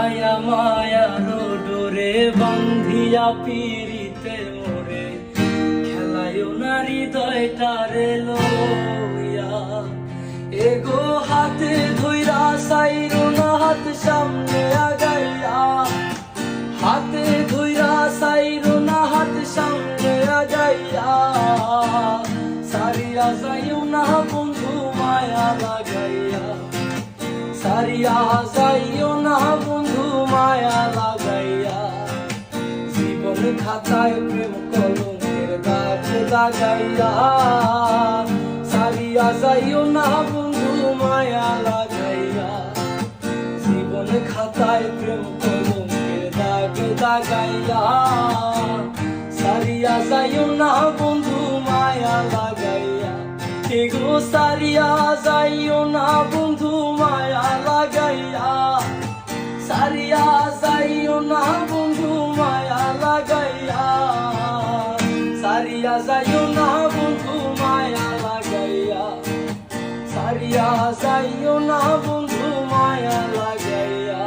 মায়া মায়ার ডোরে বান্ধিয়া পিরিতে মোরে খেলায় না হৃদয়টারে লইয়া এগো হাতে ধইরা সাইরো না হাত সামনে আগাইয়া হাতে ধইরা সাইরো না হাত সামনে আগাইয়া সারিয়া যাইও না বন্ধু মায়া লাগাইয়া সারিয়া যাইও না বন্ধু মায়া লাগাইয়া জীবন খাতায় প্রেম কলঙ্কের দাগ লাগাইয়া সারিয়া যাইও না বন্ধু মায়া লাগাইয়া জীবন খাতায় প্রেম কলঙ্কের দাগ লাগাইয়া সারিয়া যাইও না বন্ধু মায়া লাগাইয়া এগো সারিয়া যাইও না বন্ধু মায়া লাগাইয়া সারিয়া যাইও না বন্ধু মায়া লাগাইয়া সারিয়া যাইও না বন্ধু মায়া লাগাইয়া সারিয়া যাইও না বন্ধু মায়া লাগাইয়া